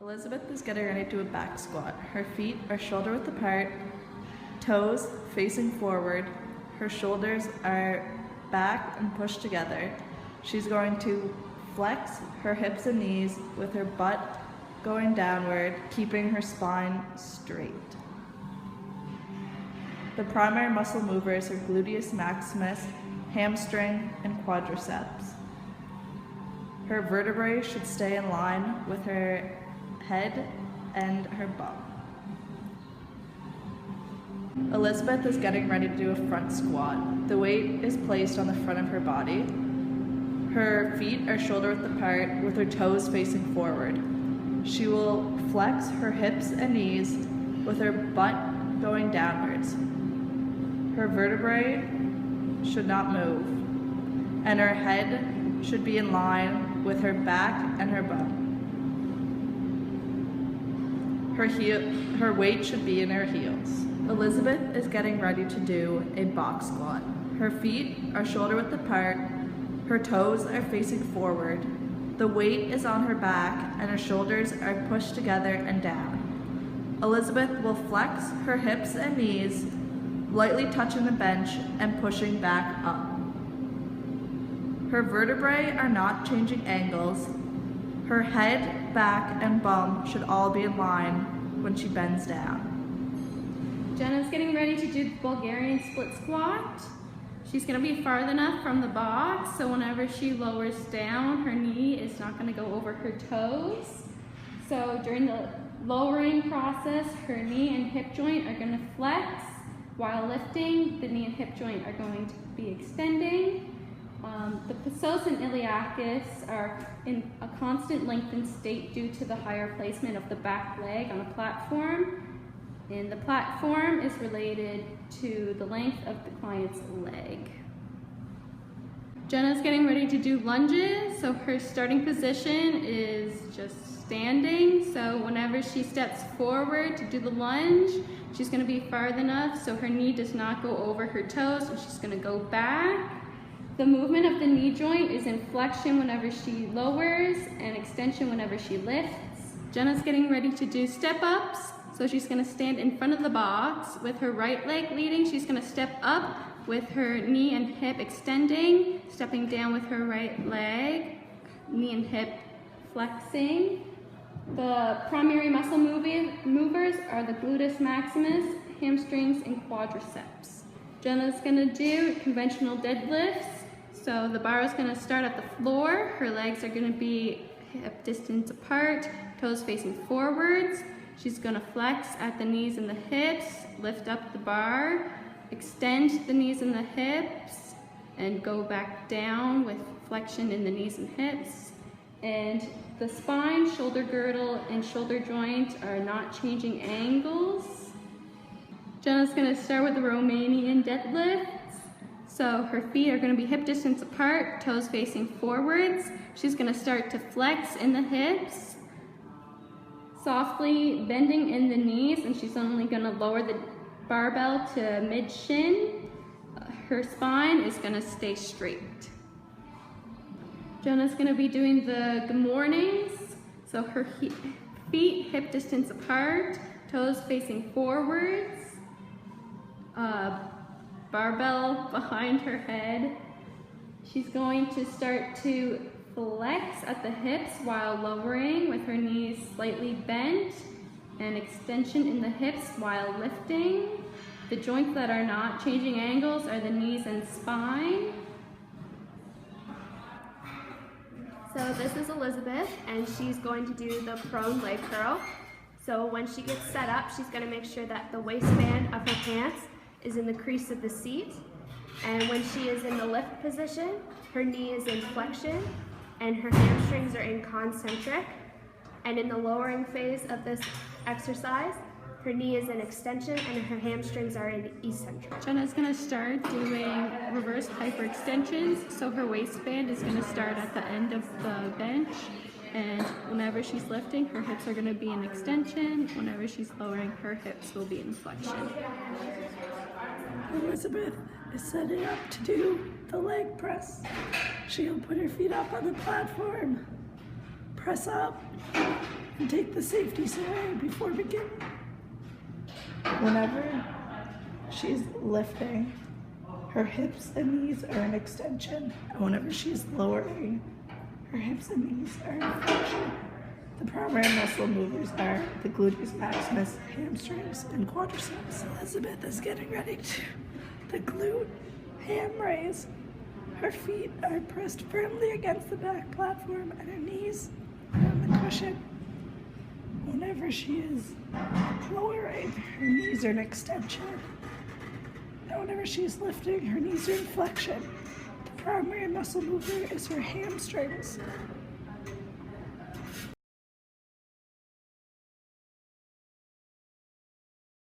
Elizabeth is getting ready to do a back squat. Her feet are shoulder width apart, toes facing forward. Her shoulders are back and pushed together. She's going to flex her hips and knees with her butt going downward, keeping her spine straight. The primary muscle movers are gluteus maximus, hamstring, and quadriceps. Her vertebrae should stay in line with her head and her bum. Elizabeth is getting ready to do a front squat. The weight is placed on the front of her body. Her feet are shoulder width apart with her toes facing forward. She will flex her hips and knees with her butt going downwards. Her vertebrae should not move, and her head should be in line with her back and her bum. Her weight should be in her heels. Elizabeth is getting ready to do a box squat. Her feet are shoulder width apart, her toes are facing forward, the weight is on her back, and her shoulders are pushed together and down. Elizabeth will flex her hips and knees, lightly touching the bench and pushing back up. Her vertebrae are not changing angles. Her head, back, and bum should all be in line when she bends down. Jenna's getting ready to do the Bulgarian split squat. She's going to be far enough from the box, so whenever she lowers down, her knee is not going to go over her toes. So during the lowering process, her knee and hip joint are going to flex. While lifting, the knee and hip joint are going to be extending. The psoas and iliacus are in a constant lengthened state due to the higher placement of the back leg on a platform. And the platform is related to the length of the client's leg. Jenna's getting ready to do lunges, so her starting position is just standing. So whenever she steps forward to do the lunge, she's going to be far enough so her knee does not go over her toes, and she's going to go back. The movement of the knee joint is in flexion whenever she lowers and extension whenever she lifts. Jenna's getting ready to do step-ups. So she's going to stand in front of the box with her right leg leading. She's going to step up with her knee and hip extending, stepping down with her right leg, knee and hip flexing. The primary muscle movers are the gluteus maximus, hamstrings, and quadriceps. Jenna's going to do conventional deadlifts. So the bar is going to start at the floor. Her legs are going to be hip distance apart, toes facing forwards. She's going to flex at the knees and the hips, lift up the bar, extend the knees and the hips, and go back down with flexion in the knees and hips. And the spine, shoulder girdle, and shoulder joint are not changing angles. Jenna's going to start with the Romanian deadlifts. So her feet are going to be hip distance apart, toes facing forwards. She's going to start to flex in the hips, softly bending in the knees, and she's only going to lower the barbell to mid-shin. Her spine is going to stay straight. Jenna's going to be doing the good mornings. So her feet hip distance apart, toes facing forwards, barbell behind her head. She's going to start to flex at the hips while lowering with her knees slightly bent, and extension in the hips while lifting. The joints that are not changing angles are the knees and spine. So this is Elizabeth, and she's going to do the prone leg curl. So when she gets set up, she's going to make sure that the waistband of her pants is in the crease of the seat. And when she is in the lift position, her knee is in flexion, and her hamstrings are in concentric. And in the lowering phase of this exercise, her knee is in extension and her hamstrings are in eccentric. Jenna's going to start doing reverse hyperextensions. So her waistband is going to start at the end of the bench, and whenever she's lifting, her hips are going to be in extension. Whenever she's lowering, her hips will be in flexion. Elizabeth is setting up to do the leg press. She'll put her feet up on the platform, press up, and take the safeties away before beginning. Whenever she's lifting, her hips and knees are an extension. And whenever she's lowering, her hips and knees are an flexion. The primary muscle movers are the gluteus maximus, hamstrings, and quadriceps. Elizabeth is getting ready to the glute ham raise. Her feet are pressed firmly against the back platform and her knees are on the cushion. Whenever she is lowering, her knees are an extension. And whenever she's lifting, her knees are in flexion. The primary muscle mover is her hamstrings.